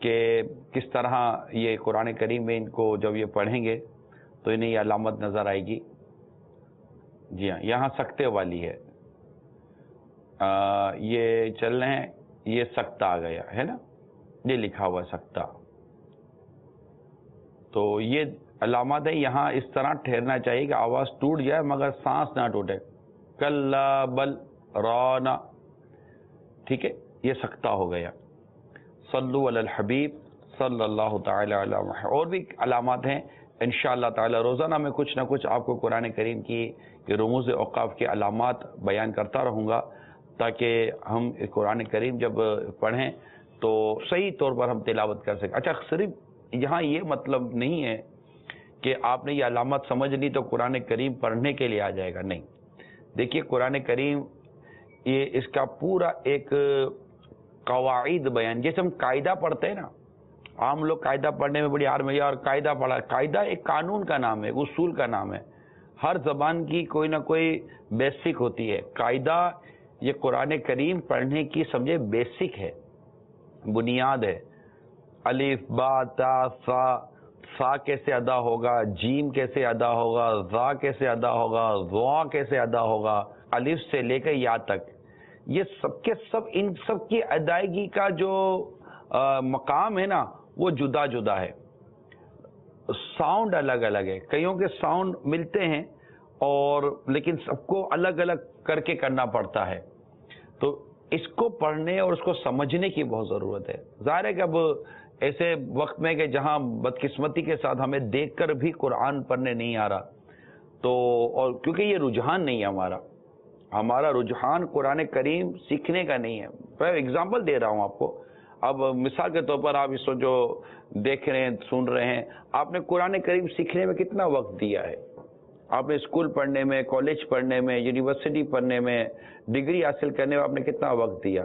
کہ کس طرح یہ قرآن کریم میں ان کو جب یہ پڑھیں گے تو انہیں یہ علامت نظر آئے گی. جی ہاں، یہاں سکتے والی ہے، یہ چل رہے ہیں، یہ سکتہ آ گیا ہے نا، یہ لکھا ہوا سکتہ. تو یہ علامات ہے. یہاں اس طرح ٹھہرنا چاہیے کہ آواز ٹوٹ جائے مگر سانس نہ ٹوٹے. کلا بل رانا، ٹھیک ہے، یہ سکتہ ہو گیا. صلو علی الحبیب صلی اللہ تعالی علی محمد. اور بھی علامات ہیں انشاءاللہ تعالی. روزانہ میں کچھ نہ کچھ آپ کو قرآن کریم کی رموز اوقاف کے علامات بیان کرتا رہوں گا تاکہ ہم قرآن کریم جب پڑھیں تو صحیح طور پر ہم تلاوت کر سکیں. اچھا، صرف یہاں یہ مطلب نہیں ہے کہ آپ نے یہ علامات سمجھ لی تو قرآن کریم پڑھنے کے لیے آ جائے گا. نہیں، دیکھیے قرآن کریم یہ اس کا پورا ایک قواعد بیان، جیسے ہم قاعدہ پڑھتے ہیں نا، عام لوگ قاعدہ پڑھنے میں بڑی آرمیہ اور قاعدہ پڑھا. قاعدہ ایک قانون کا نام ہے، اصول کا نام ہے. ہر زبان کی کوئی نہ کوئی بیسک ہوتی ہے. قاعدہ یہ قرآن کریم پڑھنے کی سمجھے بیسک ہے، بنیاد ہے. الف با تا سا، سا کیسے ادا ہوگا، جیم کیسے ادا ہوگا، زا کیسے ادا ہوگا، ضا کیسے ادا ہوگا، الف سے لے کر یا تک، یہ سب کے سب ان سب کی ادائیگی کا جو مقام ہے نا وہ جدا جدا ہے. ساؤنڈ الگ الگ ہے، کئیوں کے ساؤنڈ ملتے ہیں اور لیکن سب کو الگ الگ کر کے کرنا پڑتا ہے. تو اس کو پڑھنے اور اس کو سمجھنے کی بہت ضرورت ہے. ظاہر ہے کہ اب ایسے وقت میں کہ جہاں بدقسمتی کے ساتھ ہمیں دیکھ کر بھی قرآن پڑھنے نہیں آ رہا، تو اور کیونکہ یہ رجحان نہیں ہے ہمارا رجحان قرآن کریم سیکھنے کا نہیں ہے. میں ایگزامپل دے رہا ہوں آپ کو. اب مثال کے طور پر آپ اس کو جو دیکھ رہے ہیں، سن رہے ہیں، آپ نے قرآن کریم سیکھنے میں کتنا وقت دیا ہے؟ آپ نے اسکول پڑھنے میں، کالج پڑھنے میں، یونیورسٹی پڑھنے میں، ڈگری حاصل کرنے میں آپ نے کتنا وقت دیا؟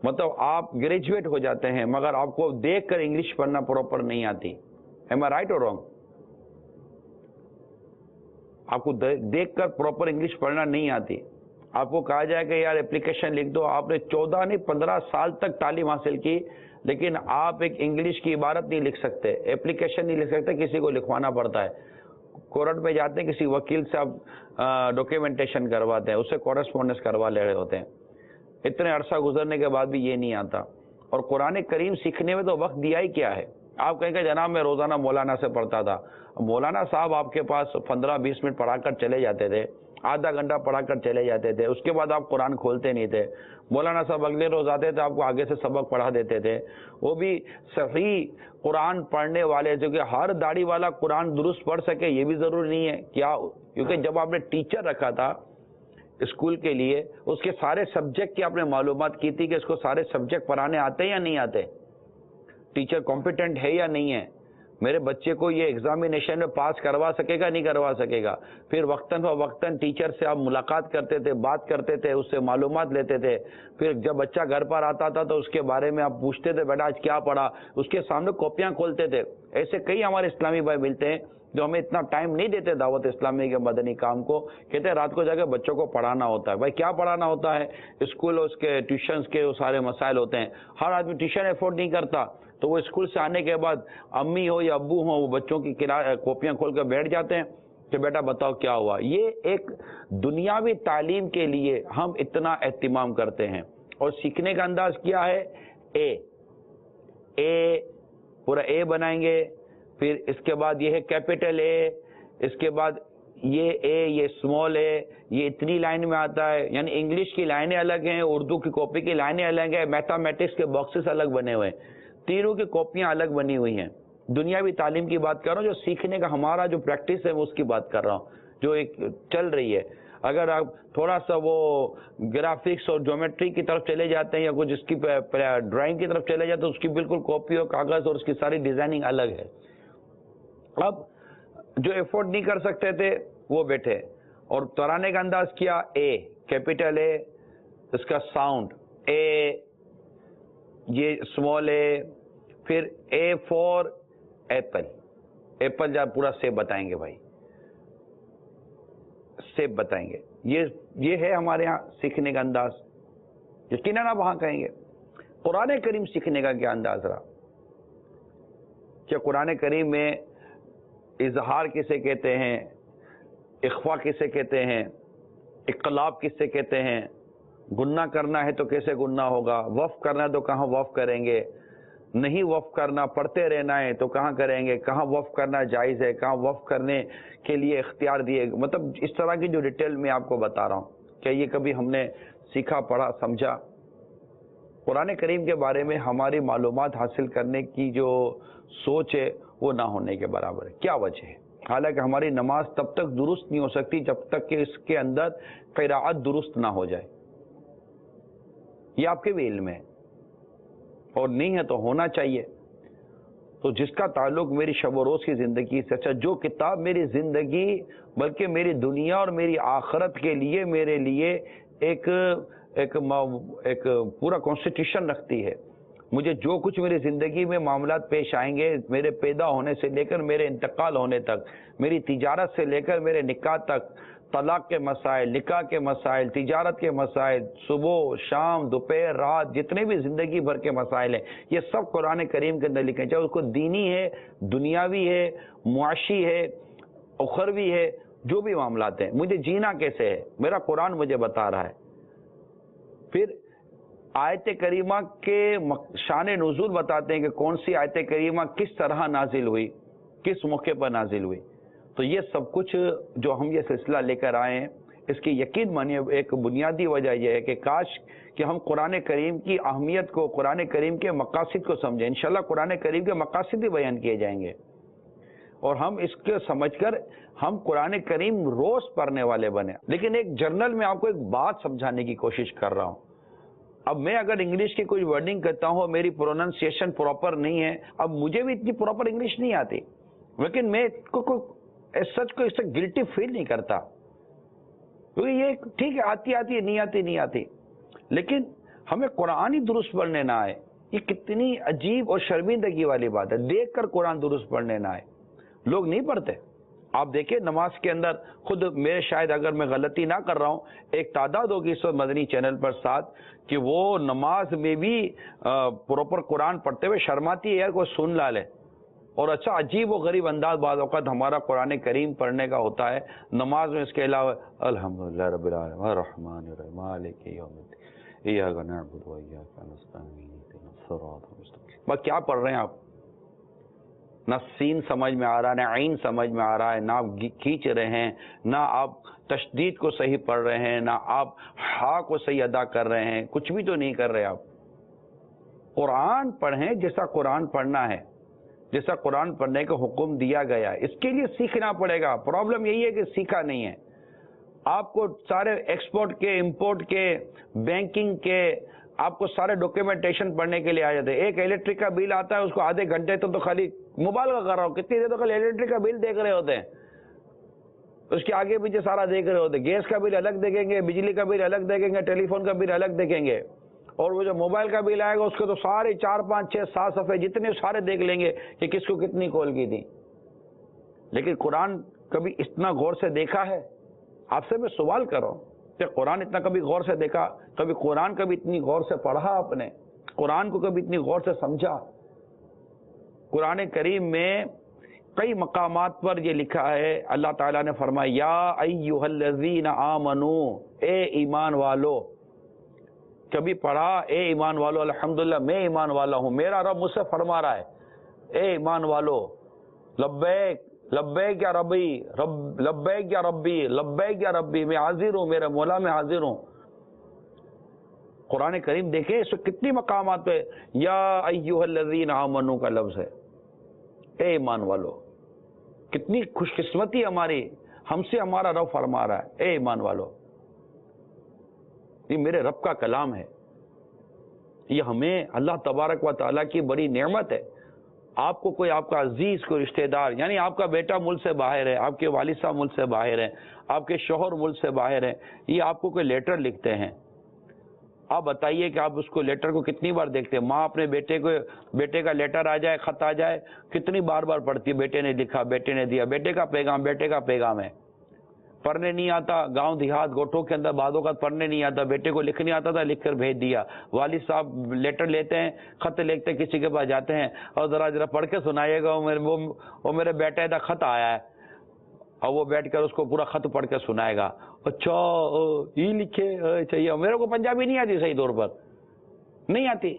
مطلب آپ گریجویٹ ہو جاتے ہیں مگر آپ کو دیکھ کر انگلش پڑھنا پراپر نہیں آتی. ایم آئی رائٹ اور رانگ؟ آپ کو دیکھ کر پراپر انگلش پڑھنا نہیں آتی. آپ کو کہا جائے کہ یار اپلیکیشن لکھ دو، آپ نے 14 نہیں 15 سال تک تعلیم حاصل کی لیکن آپ ایک انگلش کی عبارت نہیں لکھ سکتے، اپلیکیشن نہیں لکھ سکتے، کسی کو لکھوانا پڑتا ہے. کورٹ میں جاتے ہیں، کسی وکیل سے آپ ڈاکیومنٹیشن کرواتے ہیں، اس سے کورسپونڈنس کروا لے رہے ہوتے ہیں. اتنے عرصہ گزرنے کے بعد بھی یہ نہیں آتا. اور قرآن کریم سیکھنے میں تو وقت دیا ہی کیا ہے. آپ کہیں کہ جناب میں روزانہ مولانا سے پڑھتا تھا. مولانا صاحب آپ کے پاس 15-20 منٹ پڑھا کر چلے جاتے تھے، آدھا گھنٹہ پڑھا کر چلے جاتے تھے، اس کے بعد آپ قرآن کھولتے نہیں تھے. مولانا صاحب اگلے روز آتے تھے، آپ کو آگے سے سبق پڑھا دیتے تھے. وہ بھی صحیح قرآن پڑھنے والے، جو کہ ہر داڑھی والا قرآن درست پڑھ سکے یہ بھی ضروری نہیں ہے کیا. کیونکہ جب آپ نے ٹیچر رکھا تھا اسکول کے لیے، اس کے سارے سبجیکٹ کی آپ نے معلومات کی تھی کہ اس کو سارے سبجیکٹ پڑھانے آتے ہیں یا نہیں آتے، ٹیچر کمپیٹنٹ ہے یا نہیں ہے، میرے بچے کو یہ ایگزامینیشن میں پاس کروا سکے گا نہیں کروا سکے گا. پھر وقتاً فوقتاً ٹیچر سے آپ ملاقات کرتے تھے، بات کرتے تھے، اس سے معلومات لیتے تھے. پھر جب بچہ گھر پر آتا تھا تو اس کے بارے میں آپ پوچھتے تھے، بیٹا آج کیا پڑھا، اس کے سامنے کاپیاں کھولتے تھے. ایسے کئی ہمارے اسلامی بھائی ملتے ہیں جو ہمیں اتنا ٹائم نہیں دیتے دعوت اسلامی کے مدنی کام کو، کہتے ہیں رات کو جا کے بچوں کو پڑھانا ہوتا ہے. بھائی کیا پڑھانا ہوتا ہے؟ اسکول اور اس کے ٹیوشنز کے وہ سارے مسائل ہوتے ہیں. ہر آدمی ٹیوشن افورڈ نہیں کرتا تو وہ اسکول سے آنے کے بعد امی ہو یا ابو ہوں، وہ بچوں کی کاپیاں کھول کر بیٹھ جاتے ہیں کہ بیٹا بتاؤ کیا ہوا. یہ ایک دنیاوی تعلیم کے لیے ہم اتنا اہتمام کرتے ہیں. اور سیکھنے کا انداز کیا ہے؟ اے پورا اے بنائیں گے، پھر اس کے بعد یہ ہے کیپٹل اے، اس کے بعد یہ اے، یہ اسمال اے، یہ اتنی لائن میں آتا ہے. یعنی انگلش کی لائنیں الگ ہیں، اردو کی کاپی کی لائنیں الگ ہیں، میتھمیٹکس کے باکسز الگ بنے ہوئے ہیں، تینوں کی کاپیاں الگ بنی ہوئی ہیں. دنیاوی تعلیم کی بات کر رہا ہوں، جو سیکھنے کا ہمارا جو پریکٹس ہے وہ اس کی بات کر رہا ہوں جو ایک چل رہی ہے. اگر آپ تھوڑا سا وہ گرافکس اور جیومیٹری کی طرف چلے جاتے ہیں یا کچھ اس کی ڈرائنگ کی طرف چلے جاتے ہیں، اس کی بالکل کاپی اور کاغذ اور اس کی ساری ڈیزائننگ الگ ہے. اب جو افورڈ نہیں کر سکتے تھے وہ بیٹھے اور ترانے کا انداز کیا؟ اے کیپٹل اے، اس کا ساؤنڈ اے، یہ اسمال اے، پھر اے فور ایپل. ایپل جب پورا سیب بتائیں گے بھائی، سیب بتائیں گے. یہ ہے ہمارے ہاں سیکھنے کا انداز. یقیناً آپ وہاں کہیں گے قرآن کریم سیکھنے کا کیا انداز رہا. کہ قرآن کریم میں اظہار کسے کہتے ہیں، اخفا کسے کہتے ہیں، اقلاب کسے کہتے ہیں، گناہ کرنا ہے تو کیسے گناہ ہوگا، وقف کرنا ہے تو کہاں وقف کریں گے، نہیں وقف کرنا پڑھتے رہنا ہے تو کہاں کریں گے، کہاں وقف کرنا جائز ہے، کہاں وقف کرنے کے لیے اختیار دیے، مطلب اس طرح کی جو ڈیٹیل میں آپ کو بتا رہا ہوں، کیا یہ کبھی ہم نے سیکھا پڑھا سمجھا؟ قرآن کریم کے بارے میں ہماری معلومات حاصل کرنے کی جو سوچ ہے وہ نہ ہونے کے برابر ہے۔ کیا وجہ ہے؟ حالانکہ ہماری نماز تب تک درست نہیں ہو سکتی جب تک کہ اس کے اندر قراءت درست نہ ہو جائے، یہ آپ کے بھی علم ہے، اور نہیں ہے تو ہونا چاہیے۔ تو جس کا تعلق میری شب و روز کی زندگی سے، اچھا جو کتاب میری زندگی بلکہ میری دنیا اور میری آخرت کے لیے میرے لیے ایک پورا کانسٹیٹیوشن رکھتی ہے، مجھے جو کچھ میری زندگی میں معاملات پیش آئیں گے، میرے پیدا ہونے سے لے کر میرے انتقال ہونے تک، میری تجارت سے لے کر میرے نکاح تک، طلاق کے مسائل، نکاح کے مسائل، تجارت کے مسائل، صبح شام دوپہر رات جتنے بھی زندگی بھر کے مسائل ہیں، یہ سب قرآن کریم کے اندر لکھے ہیں، چاہے اس کو دینی ہے، دنیاوی ہے، معاشی ہے، اخروی ہے، جو بھی معاملات ہیں، مجھے جینا کیسے ہے میرا قرآن مجھے بتا رہا ہے۔ پھر آیت کریمہ کے شان نزول بتاتے ہیں کہ کون سی آیت کریمہ کس طرح نازل ہوئی، کس موقع پر نازل ہوئی۔ تو یہ سب کچھ جو ہم یہ سلسلہ لے کر آئے ہیں، اس کی یقین مانیے ایک بنیادی وجہ یہ ہے کہ کاش کہ ہم قرآن کریم کی اہمیت کو، قرآن کریم کے مقاصد کو سمجھیں۔ انشاءاللہ قرآن کریم کے مقاصد بھی بیان کیے جائیں گے، اور ہم اس کے سمجھ کر ہم قرآن کریم روز پڑھنے والے بنے۔ لیکن ایک جرنل میں آپ کو ایک بات سمجھانے کی کوشش کر رہا ہوں۔ اب میں اگر انگلش کی کوئی ورڈنگ کرتا ہوں، میری پروننسیشن پراپر نہیں ہے، اب مجھے بھی اتنی پراپر انگلش نہیں آتی، لیکن میں سچ کو اس سے گلٹی فیل نہیں کرتا، کیونکہ یہ ٹھیک ہے آتی ہے نہیں آتی، لیکن ہمیں قرآن ہی درست پڑھنے نہ آئے، یہ کتنی عجیب اور شرمندگی والی بات ہے۔ دیکھ کر قرآن درست پڑھنے نہ آئے، لوگ نہیں پڑھتے۔ آپ دیکھیں نماز کے اندر خود میرے شاید اگر میں غلطی نہ کر رہا ہوں، ایک تعداد ہوگی اس وقت مدنی چینل پر ساتھ کہ وہ نماز میں بھی پراپر قرآن پڑھتے ہوئے شرماتی ہے، یار کوئی سن لا لے، اور اچھا عجیب و غریب انداز بعض اوقات ہمارا قرآن کریم پڑھنے کا ہوتا ہے نماز میں۔ اس کے علاوہ الحمدللہ رب العالمین الرحمن الرحیم مالک یوم الدین ایاک نعبد و ایاک نستعین اہدنا الصراط المستقیم۔ بس کیا پڑھ رہے ہیں آپ؟ نہ سین سمجھ میں آ رہا ہے، نہ عین سمجھ میں آ رہا ہے، نہ آپ کھینچ رہے ہیں، نہ آپ تشدید کو صحیح پڑھ رہے ہیں، نہ آپ ہا کو صحیح ادا کر رہے ہیں، کچھ بھی تو نہیں کر رہے آپ۔ قرآن پڑھیں جیسا قرآن پڑھنا ہے، جیسا قرآن پڑھنے کا حکم دیا گیا ہے، اس کے لیے سیکھنا پڑے گا۔ پرابلم یہی ہے کہ سیکھا نہیں ہے، آپ کو سارے ایکسپورٹ کے، امپورٹ کے، بینکنگ کے، آپ کو سارے ڈاکیومنٹیشن پڑھنے کے لیے آ جاتے ہیں۔ ایک الیکٹرک کا بل آتا ہے، اس کو آدھے گھنٹے تو خالی مبالغہ کر رہا ہوں، کتنی دیر تو خالی الیکٹرک کا بل دیکھ رہے ہوتے ہیں، اس کے آگے پیچھے سارا دیکھ رہے ہوتے ہیں۔ گیس کا بل الگ دیکھیں گے، بجلی کا بل الگ دیکھیں گے، ٹیلی فون کا بل الگ دیکھیں گے، اور وہ جو موبائل کا بل آئے گا اس کے تو سارے 4 5 6 7 صفحے جتنے سارے دیکھ لیں گے کہ کس کو کتنی کال کی تھی۔ لیکن قرآن کبھی اتنا غور سے دیکھا ہے؟ آپ سے میں سوال کر رہا ہوں کہ قرآن اتنا کبھی غور سے دیکھا؟ کبھی قرآن کبھی اتنی غور سے پڑھا آپ نے؟ قرآن کو کبھی اتنی غور سے سمجھا؟ قرآن کریم میں کئی مقامات پر یہ لکھا ہے، اللہ تعالیٰ نے فرمایا یا ایھا الذین آمنو، اے ایمان والو۔ کبھی پڑھا اے ایمان والو؟ الحمدللہ میں ایمان والا ہوں، میرا رب مجھ سے فرما رہا ہے اے ایمان والو لبیک لبیک یا ربی، لبیک یا ربی، لبیک یا ربی، میں حاضر ہوں میرے مولا، میں حاضر ہوں۔ قرآن کریم دیکھیں اس وقت کتنی مقامات پہ یا ایھا الذین آمنو کا لفظ ہے، اے ایمان والو۔ کتنی خوش قسمتی ہماری، ہم سے ہمارا رب فرما رہا ہے اے ایمان والو۔ یہ میرے رب کا کلام ہے، یہ ہمیں اللہ تبارک و تعالیٰ کی بڑی نعمت ہے۔ آپ کو کوئی آپ کا عزیز، کوئی رشتہ دار، یعنی آپ کا بیٹا ملک سے باہر ہے، آپ کے والد صاحب ملک سے باہر ہیں، آپ کے شوہر ملک سے باہر ہیں، یہ آپ کو کوئی لیٹر لکھتے ہیں، آپ بتائیے کہ آپ اس کو لیٹر کو کتنی بار دیکھتے ہیں؟ ماں اپنے بیٹے کا لیٹر آ جائے، خط آ جائے، کتنی بار پڑھتی ہے، بیٹے نے لکھا، بیٹے نے دیا، بیٹے کا پیغام ہے۔ پڑھنے نہیں آتا، گاؤں دیہات گوٹھوں کے اندر بعض اوقات پڑھنے نہیں آتا، بیٹے کو لکھنے آتا تھا، لکھ کر بھیج دیا، والد صاحب لیٹر لیتے ہیں، خط لکھتے کسی کے پاس جاتے ہیں، اور ذرا پڑھ کے سنائیے گا، وہ میرے بیٹے کا خط آیا ہے، اور وہ بیٹھ کر اس کو پورا خط پڑھ کے سنائے گا، اچھا یہ لکھے چاہیے، میرے کو پنجابی نہیں آتی صحیح طور پر، نہیں آتی،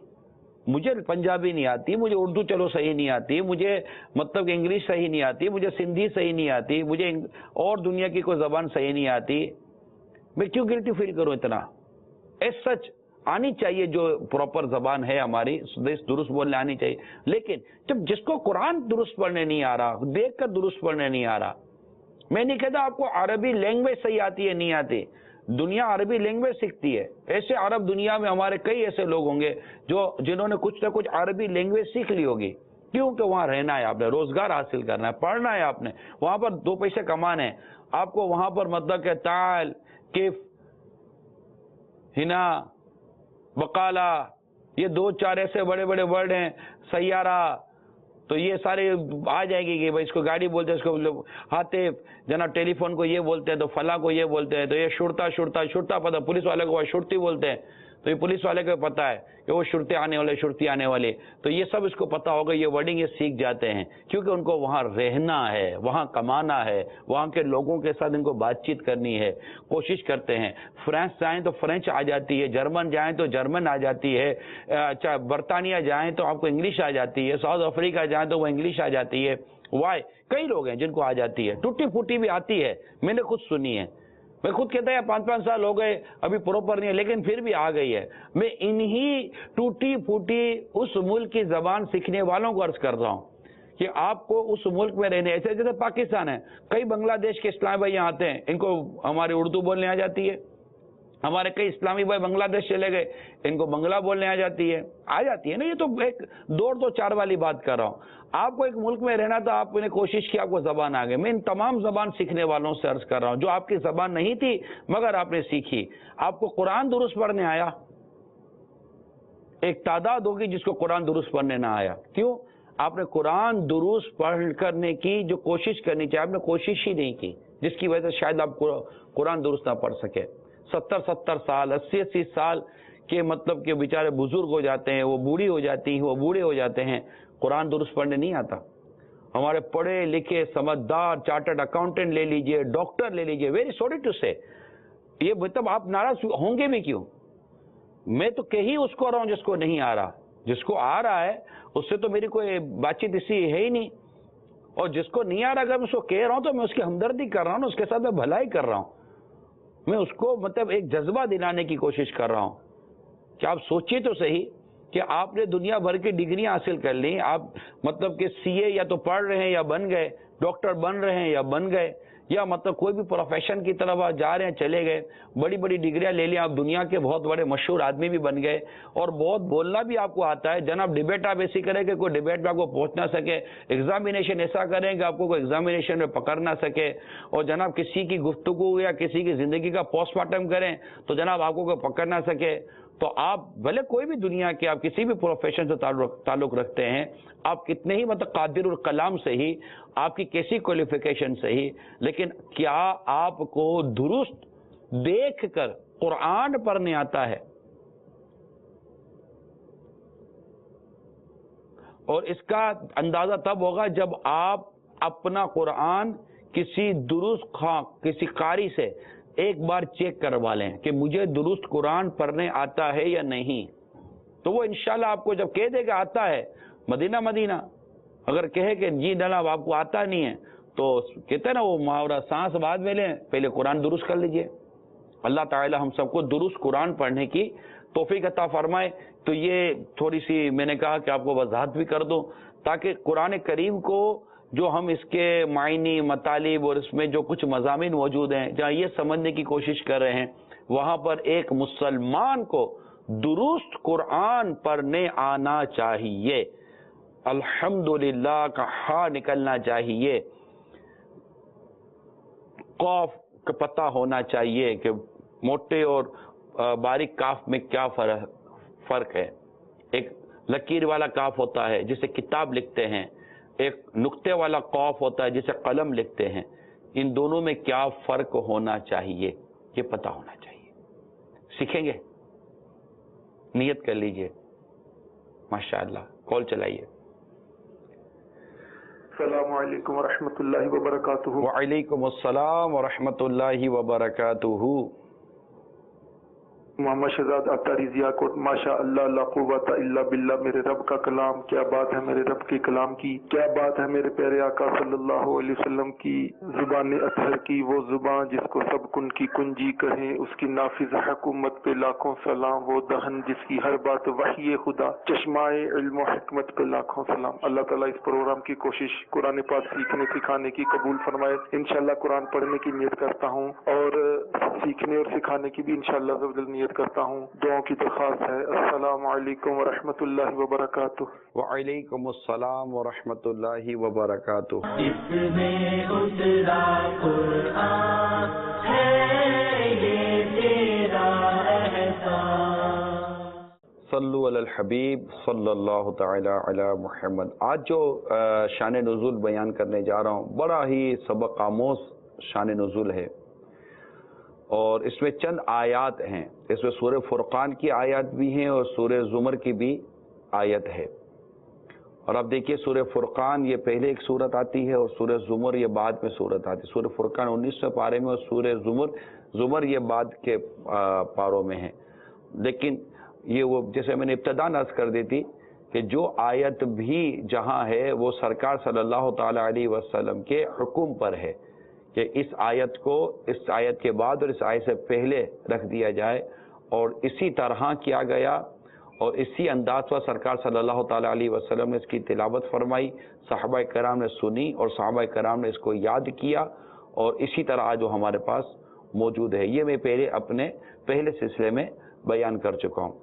مجھے پنجابی نہیں آتی، مجھے اردو چلو صحیح نہیں آتی، مجھے مطلب کہ انگلش صحیح نہیں آتی، مجھے سندھی صحیح نہیں آتی، مجھے اور دنیا کی کوئی زبان صحیح نہیں آتی، میں کیوں گلٹی فیل کروں اتنا؟ ایس سچ آنی چاہیے، جو پراپر زبان ہے ہماری درست بولنے آنی چاہیے، لیکن جب جس کو قرآن درست پڑھنے نہیں آ رہا، دیکھ کر درست پڑھنے نہیں آ رہا، میں نہیں کہتا آپ کو عربی لینگویج صحیح آتی ہے نہیں آتی، دنیا عربی لینگویج سیکھتی ہے، ایسے عرب دنیا میں ہمارے کئی ایسے لوگ ہوں گے جنہوں نے کچھ نہ کچھ عربی لینگویج سیکھ لی ہوگی، کیونکہ وہاں رہنا ہے، آپ نے روزگار حاصل کرنا ہے، پڑھنا ہے، آپ نے وہاں پر دو پیسے کمانے ہیں، آپ کو وہاں پر مطلب کہ تعال، کیف، ہنا، بقالہ، یہ دو چار ایسے بڑے بڑے ورڈ ہیں، سیارہ، تو یہ سارے آ جائے گی کہ بھائی اس کو گاڑی بولتے ہیں، اس کو ہاتف، جناب ٹیلی فون کو یہ بولتے ہیں، تو فلاں کو یہ بولتے ہیں، تو یہ شرطا پتہ، پولیس والے کو شرطی بولتے ہیں، تو یہ پولیس والے کو پتہ ہے کہ وہ شرطے آنے والے، تو یہ سب اس کو پتہ ہوگا، یہ ورڈنگ یہ سیکھ جاتے ہیں، کیونکہ ان کو وہاں رہنا ہے، وہاں کمانا ہے، وہاں کے لوگوں کے ساتھ ان کو بات چیت کرنی ہے، کوشش کرتے ہیں، فرانس جائیں تو فرینچ آ جاتی ہے، جرمن جائیں تو جرمن آ جاتی ہے، اچھا برطانیہ جائیں تو آپ کو انگلش آ جاتی ہے، ساؤتھ افریقہ جائیں تو وہ انگلش آ جاتی ہے، وائی کئی لوگ ہیں جن کو آ جاتی ہے، ٹوٹی پھوٹی بھی آتی ہے، میں نے خود سنی ہے، میں خود کہتا ہے 5 سال ہو گئے ابھی پروپر نہیں ہے، لیکن پھر بھی آ گئی ہے، میں انہی ٹوٹی پھوٹی اس ملک کی زبان سیکھنے والوں کو عرض کر رہا ہوں کہ آپ کو اس ملک میں رہنے، ایسے جیسے پاکستان ہے، کئی بنگلہ دیش کے اسلام بھائی یہاں آتے ہیں، ان کو ہماری اردو بولنے آ جاتی ہے، ہمارے کئی اسلامی بھائی بنگلہ دیش چلے گئے، ان کو بنگلہ بولنے آ جاتی ہے نا، یہ تو ایک دو چار والی بات کر رہا ہوں، آپ کو ایک ملک میں رہنا تو آپ نے کوشش کی، آپ کو زبان آ گئی، میں ان تمام زبان سیکھنے والوں سے عرض کر رہا ہوں، جو آپ کی زبان نہیں تھی مگر آپ نے سیکھی، آپ کو قرآن درست پڑھنے آیا، ایک تعداد ہوگی جس کو قرآن درست پڑھنے نہ آیا، کیوں؟ آپ نے قرآن درست پڑھ کرنے کی جو کوشش کرنی چاہیے، آپ نے کوشش ہی نہیں کی، جس کی وجہ سے شاید آپ قرآن درست نہ پڑھ سکے، 70 سال 80 سال کے مطلب کہ بیچارے بزرگ ہو جاتے ہیں، وہ بوڑھی ہو جاتی ہیں، وہ بوڑھے ہو جاتے ہیں، قرآن درست پڑھنے نہیں آتا، ہمارے پڑھے لکھے سمجھدار چارٹرڈ اکاؤنٹنٹ لے لیجئے، ڈاکٹر لے لیجئے، ویری سوری ٹو سے، یہ مطلب آپ ناراض ہوں گے بھی کیوں؟ میں تو کہیں اس کو رہا ہوں جس کو نہیں آ رہا، جس کو آ رہا ہے اس سے تو میری کوئی بات چیت اسی ہے ہی نہیں، اور جس کو نہیں آ رہا اگر میں اس کو کہہ رہا ہوں تو میں اس کی ہمدردی کر رہا ہوں، اس کے ساتھ میں بھلائی کر رہا ہوں، میں اس کو مطلب ایک جذبہ دلانے کی کوشش کر رہا ہوں کہ آپ سوچیے تو صحیح کہ آپ نے دنیا بھر کی ڈگریاں حاصل کر لی، آپ مطلب کہ سی اے یا تو پڑھ رہے ہیں یا بن گئے، ڈاکٹر بن رہے ہیں یا بن گئے، یا مطلب کوئی بھی پروفیشن کی طرف آپ جا رہے ہیں، چلے گئے، بڑی بڑی ڈگریاں لے لی، آپ دنیا کے بہت بڑے مشہور آدمی بھی بن گئے، اور بہت بولنا بھی آپ کو آتا ہے، جناب ڈیبیٹ آپ ایسی کریں کہ کوئی ڈیبیٹ میں آپ کو پہنچ نہ سکے، ایگزامینیشن ایسا کریں کہ آپ کو کوئی ایگزامینیشن میں پکڑ نہ سکے، اور جناب کسی کی گفتگو یا کسی کی زندگی کا پوسٹ مارٹم کریں تو جناب آپ کو کوئی پکڑ نہ سکے، تو آپ بھلے کوئی بھی دنیا کے آپ کسی بھی پروفیشن سے تعلق رکھتے ہیں، آپ کتنے ہی مطلب قادر الکلام سے ہی، آپ کی کیسی کوالیفیکیشن سے ہی، لیکن کیا آپ کو درست دیکھ کر قرآن پڑھنے آتا ہے؟ اور اس کا اندازہ تب ہوگا جب آپ اپنا قرآن کسی درست کسی قاری سے ایک بار چیک کروا لیں کہ مجھے درست قرآن پڑھنے آتا ہے یا نہیں، تو وہ انشاءاللہ آپ کو جب کہہ دے کہ آتا ہے، مدینہ، اگر کہے کہ جی جناب آپ کو آتا نہیں ہے، تو کہتے ہیں نا وہ محاورہ، سانس بعد میں لیں، پہلے قرآن درست کر لیجئے۔ اللہ تعالی ہم سب کو درست قرآن پڑھنے کی توفیق عطا فرمائے۔ تو یہ تھوڑی سی میں نے کہا کہ آپ کو وضاحت بھی کر دوں، تاکہ قرآن کریم کو جو ہم اس کے معنی، مطالب اور اس میں جو کچھ مضامین موجود ہیں، جہاں یہ سمجھنے کی کوشش کر رہے ہیں، وہاں پر ایک مسلمان کو درست قرآن پڑھنے آنا چاہیے، الحمدللہ کا ہاں نکلنا چاہیے، قاف کا پتہ ہونا چاہیے کہ موٹے اور باریک کاف میں کیا فرق ہے۔ ایک لکیر والا کاف ہوتا ہے جسے کتاب لکھتے ہیں، ایک نقطے والا قاف ہوتا ہے جسے قلم لکھتے ہیں۔ ان دونوں میں کیا فرق ہونا چاہیے یہ پتہ ہونا چاہیے. سیکھیں گے؟ نیت کر لیجئے. ماشاءاللہ. کال چلائیے. السلام علیکم ورحمۃ اللہ وبرکاتہ. وعلیکم السلام ورحمۃ اللہ وبرکاتہ. محمد شہزاد اختاری ضیاء کوٹ. ماشاء اللہ لا قوت الا باللہ. میرے رب کا کلام کیا بات ہے، میرے رب کے کلام کی کیا بات ہے، میرے پیارے آقا صلی اللہ علیہ وسلم کی زبان اطہر کی، وہ زبان جس کو سب کن کی کنجی کہیں، اس کی نافذ حکومت پہ لاکھوں سلام، وہ دہن جس کی ہر بات وحی خدا، چشمائے علم و حکمت پہ لاکھوں سلام. اللہ تعالیٰ اس پروگرام کی کوشش قرآن پاک سیکھنے سکھانے کی قبول فرمائے. انشاءاللہ قرآن پڑھنے کی نیت کرتا ہوں اور سیکھنے اور سکھانے کی بھی انشاءاللہ عز و جل نیت کرتا ہوں. دعاؤں کی درخواست ہے. السلام علیکم ورحمۃ اللہ وبرکاتہ. وعلیکم السلام ورحمۃ اللہ وبرکاتہ. اس میں اترا قرآن ہے یہ تیرا احسان. صلو علی الحبیب صلی اللہ تعالی علی محمد. آج جو شان نزول بیان کرنے جا رہا ہوں بڑا ہی سبق آموز شان نزول ہے، اور اس میں چند آیات ہیں. اس میں سورہ فرقان کی آیات بھی ہیں اور سورہ زمر کی بھی آیت ہے. اور اب دیکھیے سورہ فرقان یہ پہلے ایک صورت آتی ہے اور سورہ زمر یہ بعد میں صورت آتی ہے. سورہ فرقان 19ویں پارے میں اور سورہ زمر یہ بعد کے پاروں میں ہے. لیکن یہ وہ جیسے میں نے ابتدا عرض کر دی تھی کہ جو آیت بھی جہاں ہے وہ سرکار صلی اللہ تعالی علیہ وسلم کے حکم پر ہے کہ اس آیت کو اس آیت کے بعد اور اس آیت سے پہلے رکھ دیا جائے، اور اسی طرح کیا گیا اور اسی انداز پر سرکار صلی اللہ تعالیٰ علیہ وسلم نے اس کی تلاوت فرمائی. صحابہ کرام نے سنی اور صحابہ کرام نے اس کو یاد کیا، اور اسی طرح آج وہ ہمارے پاس موجود ہے. یہ میں اپنے پہلے سلسلے میں بیان کر چکا ہوں.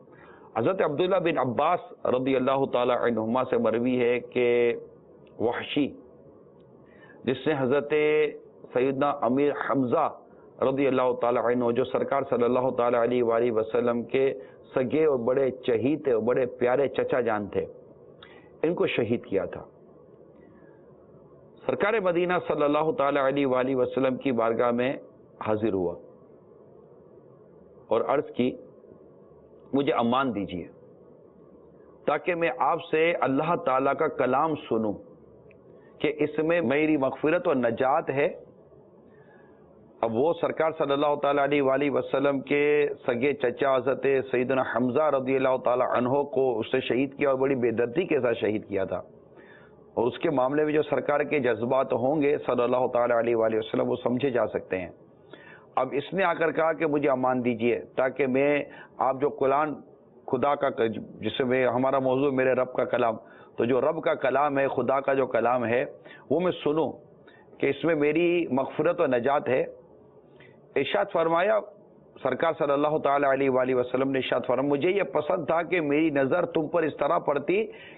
حضرت عبداللہ بن عباس رضی اللہ تعالیٰ عنہما سے مروی ہے کہ وحشی جس نے حضرت سیدنا امیر حمزہ رضی اللہ تعالیٰ عنہ جو سرکار صلی اللہ تعالیٰ علیہ وآلہ وسلم کے سگے اور بڑے چہیتے اور بڑے پیارے چچا جان تھے، ان کو شہید کیا تھا. سرکار مدینہ صلی اللہ تعالیٰ علیہ وآلہ وسلم کی بارگاہ میں حاضر ہوا اور عرض کی مجھے امان دیجیے تاکہ میں آپ سے اللہ تعالیٰ کا کلام سنوں کہ اس میں میری مغفرت اور نجات ہے. اب وہ سرکار صلی اللہ تعالیٰ علیہ وآلہ وسلم کے سگے چچا حضرت سیدنا حمزہ رضی اللہ تعالیٰ عنہ کو اس نے شہید کیا اور بڑی بے دردی کے ساتھ شہید کیا تھا، اور اس کے معاملے میں جو سرکار کے جذبات ہوں گے صلی اللہ تعالیٰ علیہ وآلہ وسلم وہ سمجھے جا سکتے ہیں. اب اس نے آ کر کہا کہ مجھے امان دیجیے تاکہ میں آپ جو قرآن خدا کا جس میں ہمارا موضوع میرے رب کا کلام، تو جو رب کا کلام ہے خدا کا جو کلام ہے وہ میں سنوں کہ اس میں میری مغفرت و نجات ہے. ارشاد فرمایا سرکار صلی اللہ تعالیٰ علیہ وآلہ وسلم نے ارشاد فرمایا مجھے یہ پسند تھا کہ میری نظر تم پر اس طرح پڑتی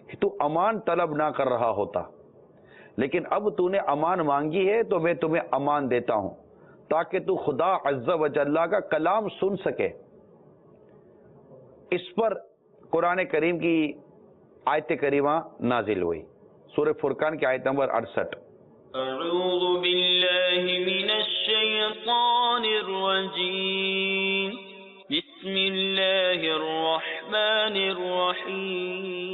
کہ تو امان طلب نہ کر رہا ہوتا، لیکن اب تو نے امان مانگی ہے تو میں تمہیں امان دیتا ہوں تاکہ تو خدا عز و جل کا کلام سن سکے. اس پر قرآن کریم کی آیت کریمہ نازل ہوئی. سورہ فرقان کی آیت نمبر 68. اعوذ باللہ من الشیطان الرجیم بسم اللہ الرحمن الرحیم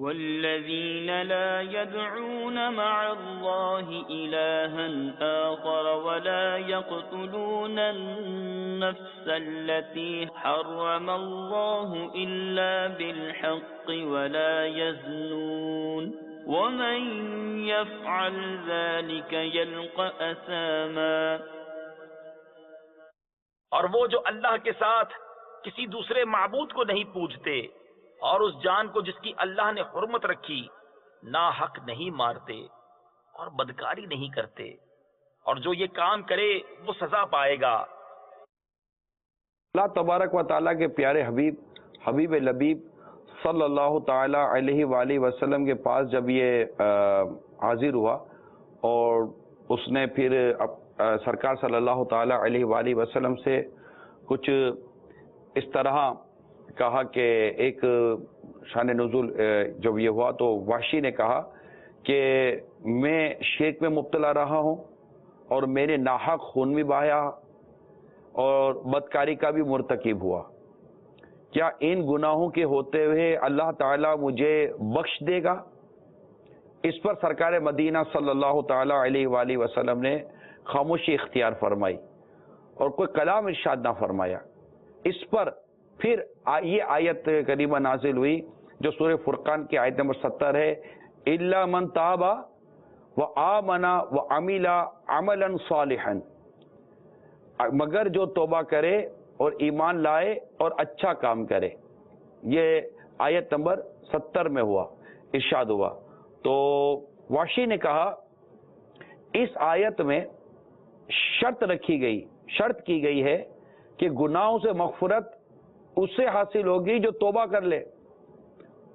والذین لا يدعون مع اللہ الہا آخر ولا يقتلون النفس التي حرم اللہ الا بالحق ولا يزنون ومن يفعل ذلك يلقى أثاما. اور وہ جو اللہ کے ساتھ کسی دوسرے معبود کو نہیں پوجتے اور اس جان کو جس کی اللہ نے حرمت رکھی ناحق نہیں مارتے اور بدکاری نہیں کرتے، اور جو یہ کام کرے وہ سزا پائے گا. اللہ تبارک و تعالیٰ کے پیارے حبیب لبیب صلی اللہ تعالیٰ علیہ وآلہ وسلم کے پاس جب یہ حاضر ہوا اور اس نے پھر سرکار صلی اللہ تعالیٰ علیہ وآلہ وسلم سے کچھ اس طرح کہا کہ ایک شان نزول جب یہ ہوا تو وحشی نے کہا کہ میں شرک میں مبتلا رہا ہوں اور میں نے ناحق خون بھی بہایا اور بدکاری کا بھی مرتکب ہوا، کیا ان گناہوں کے ہوتے ہوئے اللہ تعالیٰ مجھے بخش دے گا؟ اس پر سرکار مدینہ صلی اللہ تعالیٰ علیہ وآلہ وسلم نے خاموشی اختیار فرمائی اور کوئی کلام ارشاد نہ فرمایا۔ اس پر پھر یہ آیت کریمہ نازل ہوئی جو سورہ فرقان کی آیت نمبر 70 ہے، اِلَّا مَن تَابَ وَآمَنَ وَعَمِلَ عَمَلًا صَالِحًا، مگر جو توبہ کرے اور ایمان لائے اور اچھا کام کرے۔ یہ آیت نمبر 70 میں ہوا، ارشاد ہوا۔ تو وحشی نے کہا اس آیت میں شرط کی گئی ہے کہ گناہوں سے مغفرت اسے حاصل ہوگی جو توبہ کر لے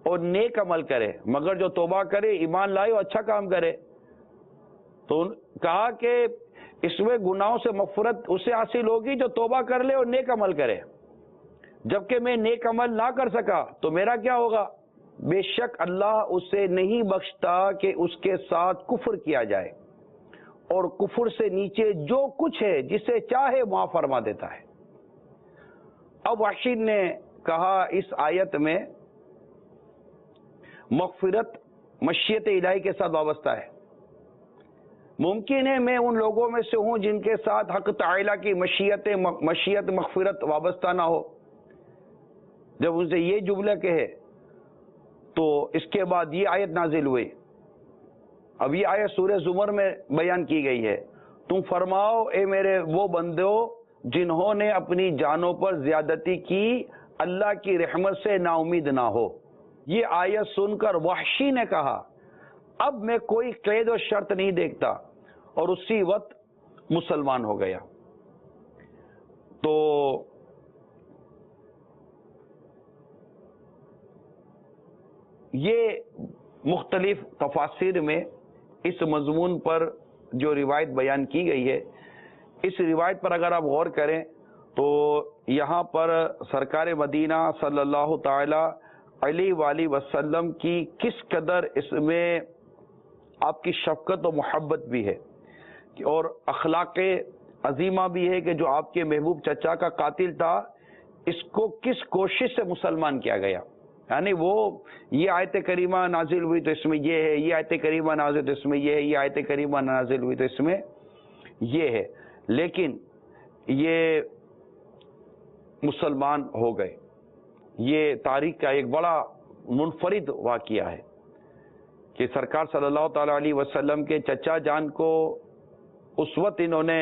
اور نیک عمل کرے، مگر جو توبہ کرے، ایمان لائے اور اچھا کام کرے۔ تو کہا کہ اس میں گناہوں سے مغفرت اسے حاصل ہوگی جو توبہ کر لے اور نیک عمل کرے، جبکہ میں نیک عمل نہ کر سکا تو میرا کیا ہوگا؟ بے شک اللہ اسے نہیں بخشتا کہ اس کے ساتھ کفر کیا جائے، اور کفر سے نیچے جو کچھ ہے جسے چاہے معاف فرما دیتا ہے۔ اب وحشی نے کہا اس آیت میں مغفرت مشیت الہی کے ساتھ وابستہ ہے۔ ممکن ہے میں ان لوگوں میں سے ہوں جن کے ساتھ حق تعالیٰ کی مشیت مغفرت وابستہ نہ ہو۔ جب ان سے یہ جملہ کہے تو اس کے بعد یہ آیت نازل ہوئی۔ اب یہ آیت سورہ زمر میں بیان کی گئی ہے، تم فرماؤ اے میرے وہ بندو جنہوں نے اپنی جانوں پر زیادتی کی، اللہ کی رحمت سے نا امید نہ ہو۔ یہ آیت سن کر وحشی نے کہا اب میں کوئی قید و شرط نہیں دیکھتا، اور اسی وقت مسلمان ہو گیا۔ تو یہ مختلف تفاسیر میں اس مضمون پر جو روایت بیان کی گئی ہے، اس روایت پر اگر آپ غور کریں تو یہاں پر سرکار مدینہ صلی اللہ تعالی علیہ وآلہ وسلم کی کس قدر اس میں آپ کی شفقت و محبت بھی ہے، اور اخلاق عظیمہ بھی ہے کہ جو آپ کے محبوب چچا کا قاتل تھا اس کو کس کوشش سے مسلمان کیا گیا۔ یعنی وہ یہ آیت کریمہ نازل ہوئی تو اس میں یہ ہے، یہ آیت کریمہ نازل تو اس میں یہ ہے، یہ آیت کریمہ نازل ہوئی تو اس میں یہ ہے، لیکن یہ مسلمان ہو گئے۔ یہ تاریخ کا ایک بڑا منفرد واقعہ ہے کہ سرکار صلی اللہ تعالی علیہ وسلم کے چچا جان کو اس وقت انہوں نے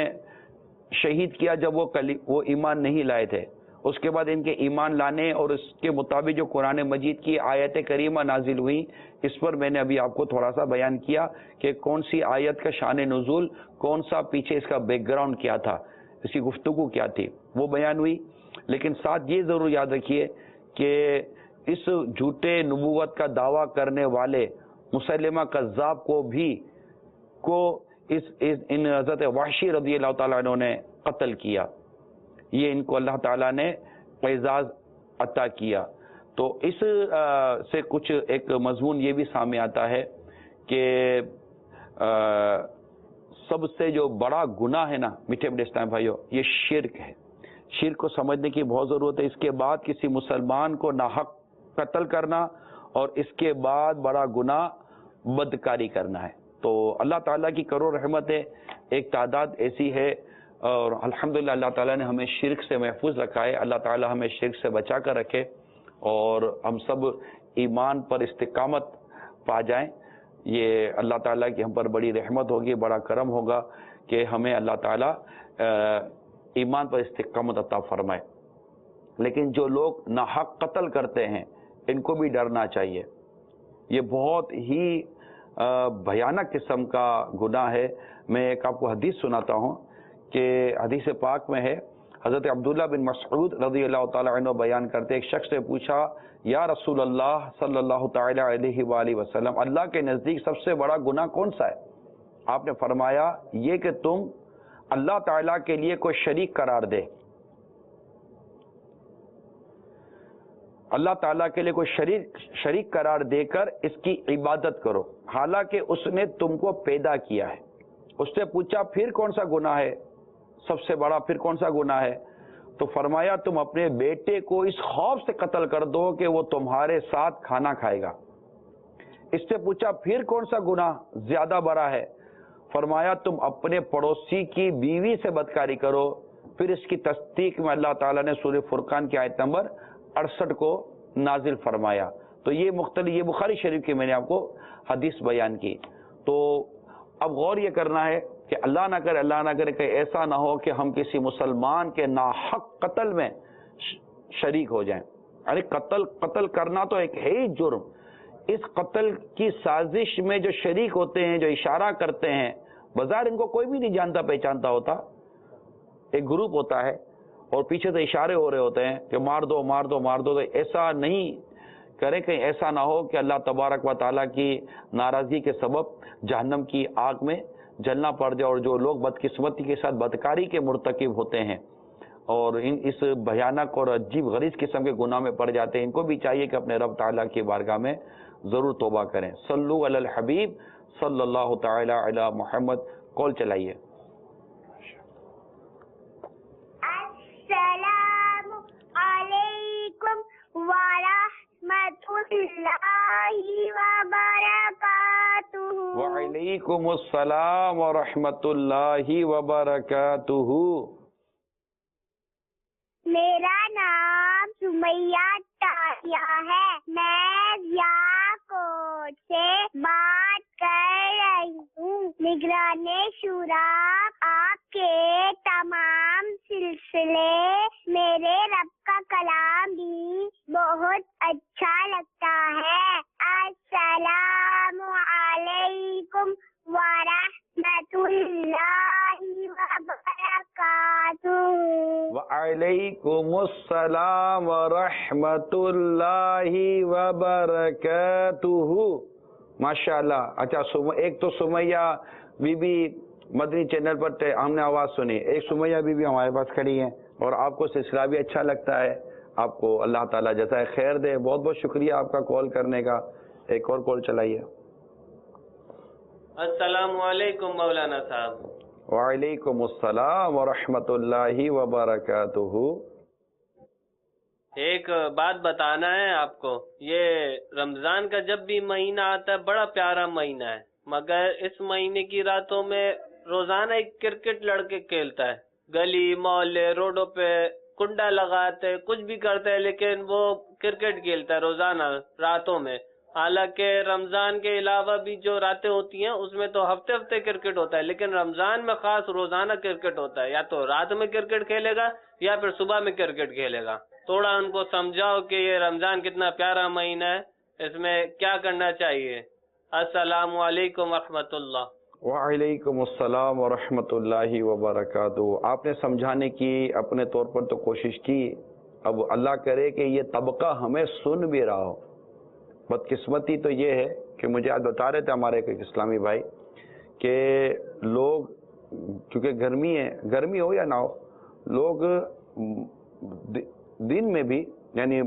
شہید کیا جب وہ ایمان نہیں لائے تھے۔ اس کے بعد ان کے ایمان لانے اور اس کے مطابق جو قرآن مجید کی آیت کریمہ نازل ہوئی، اس پر میں نے ابھی آپ کو تھوڑا سا بیان کیا کہ کون سی آیت کا شان نزول، کون سا پیچھے اس کا بیک گراؤنڈ کیا تھا، اس کی گفتگو کیا تھی، وہ بیان ہوئی۔ لیکن ساتھ یہ ضرور یاد رکھیے کہ اس جھوٹے نبوت کا دعویٰ کرنے والے مسلمہ کذاب کو ان حضرت وحشی رضی اللہ تعالیٰ عنہ نے قتل کیا۔ یہ ان کو اللہ تعالیٰ نے اعزاز عطا کیا۔ تو اس سے کچھ ایک مضمون یہ بھی سامنے آتا ہے کہ سب سے جو بڑا گناہ ہے نا میٹھے میٹھے اسلام بھائیو، یہ شرک ہے۔ شرک کو سمجھنے کی بہت ضرورت ہے۔ اس کے بعد کسی مسلمان کو ناحق قتل کرنا، اور اس کے بعد بڑا گناہ بدکاری کرنا ہے۔ تو اللہ تعالیٰ کی کرو رحمت ہے، ایک تعداد ایسی ہے، اور الحمدللہ اللہ تعالیٰ نے ہمیں شرک سے محفوظ رکھا ہے۔ اللہ تعالیٰ ہمیں شرک سے بچا کر رکھے اور ہم سب ایمان پر استقامت پا جائیں۔ یہ اللہ تعالیٰ کی ہم پر بڑی رحمت ہوگی، بڑا کرم ہوگا کہ ہمیں اللہ تعالیٰ ایمان پر استقامت عطا فرمائے۔ لیکن جو لوگ ناحق قتل کرتے ہیں ان کو بھی ڈرنا چاہیے۔ یہ بہت ہی بھیانک قسم کا گناہ ہے۔ میں ایک آپ کو حدیث سناتا ہوں کہ حدیث پاک میں ہے، حضرت عبداللہ بن مسعود رضی اللہ تعالی عنہ بیان کرتے، ایک شخص نے پوچھا یا رسول اللہ صلی اللہ تعالی علیہ وآلہ وسلم، اللہ کے نزدیک سب سے بڑا گناہ کون سا ہے؟ آپ نے فرمایا یہ کہ تم اللہ تعالیٰ کے لیے کوئی شریک قرار دے، اللہ تعالیٰ کے لیے کوئی شریک قرار دے کر اس کی عبادت کرو، حالانکہ اس نے تم کو پیدا کیا ہے اس نے پوچھا پھر کون سا گناہ ہے سب سے بڑا، پھر کون سا گناہ ہے؟ تو فرمایا تم اپنے بیٹے کو اس خوف سے قتل کر دو کہ وہ تمہارے ساتھ کھانا کھائے گا۔ اس سے پوچھا پھر کون سا گناہ زیادہ بڑا ہے؟ فرمایا تم اپنے پڑوسی کی بیوی سے بدکاری کرو۔ پھر اس کی تصدیق میں اللہ تعالیٰ نے سورہ فرقان کی آیت نمبر 68 کو نازل فرمایا۔ تو یہ مختلف، یہ بخاری شریف کی میں نے آپ کو حدیث بیان کی۔ تو اب غور یہ کرنا ہے کہ اللہ نہ کرے کہ ایسا نہ ہو کہ ہم کسی مسلمان کے ناحق قتل میں شریک ہو جائیں۔ ارے قتل کرنا تو ایک ہے ہی جرم، اس قتل کی سازش میں جو شریک ہوتے ہیں، جو اشارہ کرتے ہیں، بظاہر ان کو کوئی بھی نہیں جانتا پہچانتا ہوتا، ایک گروپ ہوتا ہے اور پیچھے سے اشارے ہو رہے ہوتے ہیں کہ مار دو مار دو مار دو، تو ایسا نہیں کرے کہ ایسا نہ ہو کہ اللہ تبارک و تعالیٰ کی ناراضگی کے سبب جہنم کی آگ میں جلنا پڑ جائے۔ اور جو لوگ بدقسمتی کے ساتھ بدکاری کے مرتکب ہوتے ہیں اور اس بھیانک اور عجیب غریز قسم کے گناہ میں پڑ جاتے ہیں، ان کو بھی چاہیے کہ اپنے رب تعالیٰ کی بارگاہ میں ضرور توبہ کریں۔ صلو علی الحبیب صلی اللہ تعالی علی محمد۔ کال چلائیے۔ السلام علیکم ورحمۃ اللہ وبرکاتہ۔ وعلیکم السلام ورحمۃ اللہ وبرکاتہ۔ میرا نام سمیہ ٹاہیا ہے، میں ضیاء کوٹ سے بات کر رہی ہوں۔ نگران شورا، آپ کے تمام سلسلے میرے رب کا کلام بھی بہت اچھا لگتا ہے۔ السلام علیکم ورحمۃ اللہ وبرکاتہ۔ وعلیکم السلام ورحمۃ اللہ وبرکاتہ۔ ماشاء اللہ۔ اچھا، ایک تو Sumaiya be be Madani channel پر ہم نے آواز سنی، ایک سمیہ بی بی ہمارے پاس کھڑی ہیں اور آپ کو سلسلہ بھی اچھا لگتا ہے۔ آپ کو اللہ تعالیٰ جزائے خیر دے، بہت بہت شکریہ آپ کا کال کرنے کا۔ ایک اور کال چلائیے۔ السلام علیکم مولانا صاحب۔ وعلیکم السلام ورحمۃ اللہ وبرکاتہ۔ ایک بات بتانا ہے آپ کو، یہ رمضان کا جب بھی مہینہ آتا ہے بڑا پیارا مہینہ ہے، مگر اس مہینے کی راتوں میں روزانہ ایک کرکٹ لڑکے کھیلتا ہے، گلی محلے روڈوں پہ کنڈا لگاتے کچھ بھی کرتے ہیں، لیکن وہ کرکٹ کھیلتا ہے روزانہ راتوں میں۔ حالانکہ رمضان کے علاوہ بھی جو راتیں ہوتی ہیں اس میں تو ہفتے ہفتے کرکٹ ہوتا ہے، لیکن رمضان میں خاص روزانہ کرکٹ ہوتا ہے۔ یا تو رات میں کرکٹ کھیلے گا یا پھر صبح میں کرکٹ کھیلے گا۔ تھوڑا ان کو سمجھاؤ کہ یہ رمضان کتنا پیارا مہینہ ہے، اس میں کیا کرنا چاہیے۔ السلام علیکم ورحمۃ اللہ۔ وعلیکم السلام ورحمۃ اللہ وبرکاتہ۔ آپ نے سمجھانے کی اپنے طور پر تو کوشش کی، اب اللہ کرے کہ یہ طبقہ ہمیں سن بھی رہا ہو۔ بدقسمتی تو یہ ہے کہ مجھے آج بتا رہے تھے ہمارے ایک اسلامی بھائی کہ لوگ، کیونکہ گرمی ہے، گرمی ہو یا نہ ہو، لوگ دن میں بھی یعنی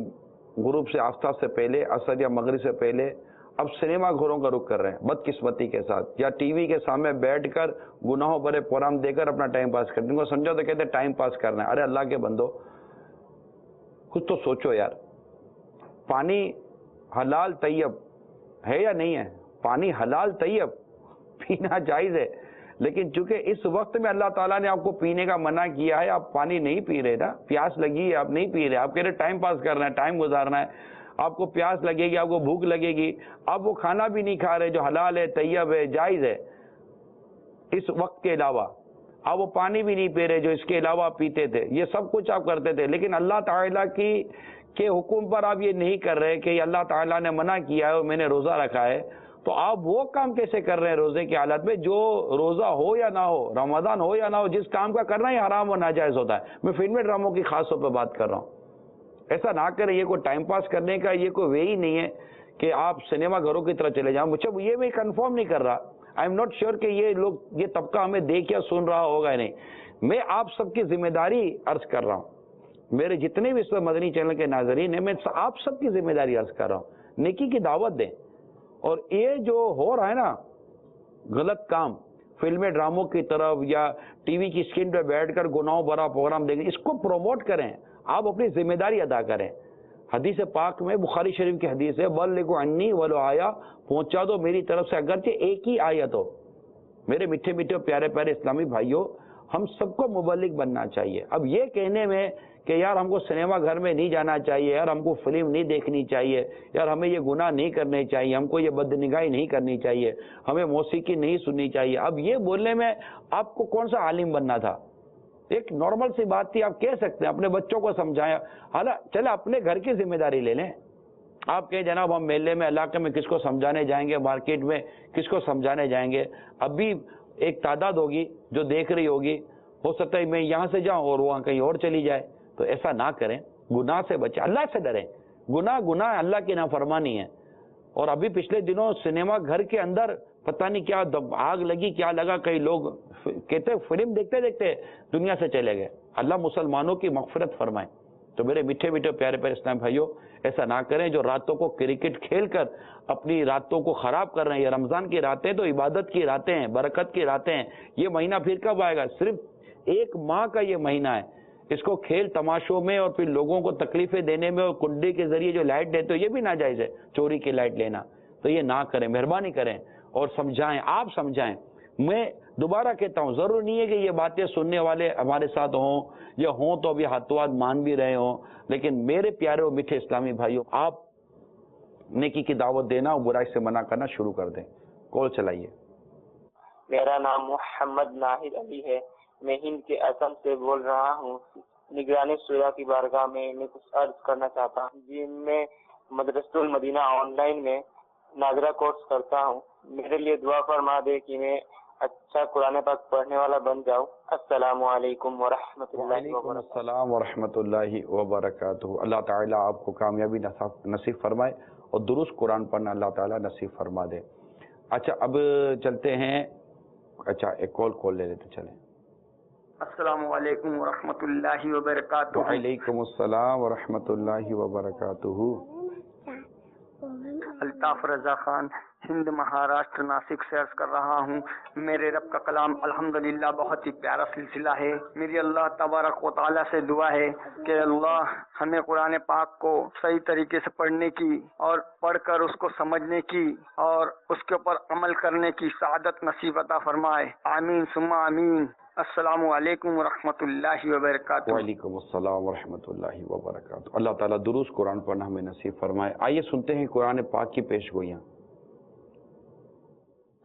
غروب سے آفتاب سے پہلے، عصر یا مغرب سے پہلے اب سنیما گھروں کا رخ کر رہے ہیں بدقسمتی کے ساتھ، یا ٹی وی کے سامنے بیٹھ کر گناہوں بھرے پروگرام دے کر اپنا ٹائم پاس کرتے ہیں۔ ان کو سمجھو تو کہتے ہیں ٹائم پاس کرنا ہے۔ ارے اللہ کے بندو، کچھ تو سوچو یار۔ پانی حلال طیب ہے یا نہیں ہے؟ پانی حلال طیب پینا جائز ہے، لیکن چونکہ اس وقت میں اللہ تعالیٰ نے آپ کو پینے کا منع کیا ہے، آپ پانی نہیں پی رہے نا، پیاس لگی ہے آپ نہیں پی رہے، آپ کہہ رہے ٹائم پاس کرنا ہے، ٹائم گزارنا ہے، آپ کو پیاس لگے گی، آپ کو بھوک لگے گی، آپ وہ کھانا بھی نہیں کھا رہے جو حلال ہے، طیب ہے، جائز ہے اس وقت کے علاوہ، آپ وہ پانی بھی نہیں پی رہے جو اس کے علاوہ آپ پیتے تھے، یہ سب کچھ آپ کرتے تھے، لیکن اللہ تعالیٰ کے حکم پر آپ یہ نہیں کر رہے کہ اللہ تعالیٰ نے منع کیا ہے اور میں نے روزہ رکھا ہے، تو آپ وہ کام کیسے کر رہے ہیں روزے کی حالت میں؟ جو روزہ ہو یا نہ ہو، رمضان ہو یا نہ ہو، جس کام کا کرنا ہی حرام و ناجائز ہوتا ہے۔ میں فلمی ڈراموں کی خاص طور پہ بات کر رہا ہوں، ایسا نہ کریں، یہ کوئی ٹائم پاس کرنے کا یہ کوئی وے ہی نہیں ہے کہ آپ سنیما گھروں کی طرح چلے جائیں۔ مجھے یہ میں کنفرم نہیں کر رہا، آئی ایم ناٹ شیور کہ یہ لوگ، یہ طبقہ ہمیں دیکھ یا سن رہا ہوگا یا نہیں۔ میں آپ سب کی ذمہ داری عرض کر رہا ہوں، میرے جتنے بھی اس پر مدنی چینل کے ناظرین ہیں، میں آپ سب کی ذمہ داری عرض کر رہا ہوں، نیکی کی دعوت دیں۔ اور یہ جو ہو رہا ہے نا غلط کام، فلمیں ڈراموں کی طرف یا ٹی وی کی اسکرین پہ بیٹھ کر گناہوں بھرا پروگرام دیکھیں، اس کو پروموٹ کریں، آپ اپنی ذمہ داری ادا کریں۔ حدیث پاک میں، بخاری شریف کی حدیث ہے، بلغوا عنی ولو آیا، پہنچا دو میری طرف سے اگرچہ ایک ہی آیت ہو۔ میرے میٹھے میٹھے پیارے پیارے اسلامی بھائیوں، ہم سب کو مبلغ بننا چاہیے۔ اب یہ کہنے میں کہ یار ہم کو سنیما گھر میں نہیں جانا چاہیے، یار ہم کو فلم نہیں دیکھنی چاہیے، یار ہمیں یہ گناہ نہیں کرنے چاہیے، ہم کو یہ بدنگاہی نہیں کرنی چاہیے، ہمیں موسیقی نہیں سننی چاہیے، اب یہ بولنے میں آپ کو کون سا عالم بننا تھا؟ ایک نارمل سی بات تھی، آپ کہہ سکتے ہیں، اپنے بچوں کو سمجھائیں، حالانکہ چلے اپنے گھر کی ذمہ داری لے لیں۔ آپ کہیں جناب ہم میلے میں، علاقے میں کس کو سمجھانے جائیں گے، مارکیٹ میں کس کو سمجھانے جائیں گے؟ اب بھی ایک تعداد ہوگی جو دیکھ رہی ہوگی، ہو سکتا ہے میں یہاں سے جاؤں اور وہاں کہیں اور چلی جائے، تو ایسا نہ کریں، گناہ سے بچیں، اللہ سے ڈریں۔ گناہ اللہ کی نافرمانی ہے۔ اور ابھی پچھلے دنوں سنیما گھر کے اندر پتہ نہیں کیا آگ لگی، کیا لگا، کئی لوگ کہتے فلم دیکھتے دیکھتے دنیا سے چلے گئے۔ اللہ مسلمانوں کی مغفرت فرمائے۔ تو میرے میٹھے میٹھے پیارے پیارے اسلام بھائیوں، ایسا نہ کریں جو راتوں کو کرکٹ کھیل کر اپنی راتوں کو خراب کر رہے ہیں۔ یہ رمضان کی راتیں تو عبادت کی راتیں ہیں، برکت کی راتیں ہیں۔ یہ مہینہ پھر کب آئے گا؟ صرف 1 ماہ کا یہ مہینہ ہے، اس کو کھیل تماشوں میں اور پھر لوگوں کو تکلیفیں دینے میں اور کنڈی کے ذریعے جو لائٹ دیتے ہو یہ بھی ناجائز ہے، چوری کی لائٹ لینا۔ تو یہ نہ کریں، مہربانی کریں اور سمجھائیں، آپ سمجھائیں۔ میں دوبارہ کہتا ہوں، ضرور نہیں ہے کہ یہ باتیں سننے والے ہمارے ساتھ ہوں یا ہوں تو ابھی ہاتھوں ہاتھ مان بھی رہے ہوں، لیکن میرے پیارے اور میٹھے اسلامی بھائیوں، آپ نیکی کی دعوت دینا اور برائی سے منع کرنا شروع کر دیں۔ کال چلائیے۔ میرا نام محمد ناہید علی ہے، میں ہند کے اسم سے بول رہا ہوں۔ نگرانی شورا کی بارگاہ میں کچھ عرض کرنا چاہتا ہوں۔ جی، میں مدرسۃ المدینہ آن لائن میں ناظرہ کورس کرتا ہوں۔ میرے لیے دعا فرما دے کہ میں اچھا قرآن پاک پڑھنے والا بن جاؤں۔ السلام علیکم ورحمۃ اللہ وعلیکم وبرکاتہ۔ السلام ورحمۃ اللہ وبرکاتہ۔ اللہ تعالیٰ آپ کو کامیابی نصیب فرمائے اور درست قرآن پڑھنا اللہ تعالیٰ نصیب فرما دے۔ اچھا، اب چلتے ہیں، اچھا ایک کال لے لیتے چلیں۔ السلام علیکم ورحمۃ اللہ وبرکاتہ۔ وعلیکم السلام ورحمۃ اللہ وبرکاتہ۔ الطاف رضا خان، ہند مہاراشٹر ناسک سے عرض کر رہا ہوں۔ میرے رب کا کلام الحمدللہ بہت ہی پیارا سلسلہ ہے۔ میری اللہ تبارک و تعالیٰ سے دعا ہے کہ اللہ ہمیں قرآن پاک کو صحیح طریقے سے پڑھنے کی اور پڑھ کر اس کو سمجھنے کی اور اس کے اوپر عمل کرنے کی سعادت نصیب عطا فرمائے، آمین ثم آمین۔ السلام علیکم ورحمۃ اللہ وبرکاتہ۔ وعلیکم السلام ورحمۃ اللہ وبرکاتہ۔ اللہ تعالیٰ درست قرآن پڑھنا ہمیں نصیب فرمائے۔ آئیے سنتے ہیں قرآن پاک کی پیش گوئیاں۔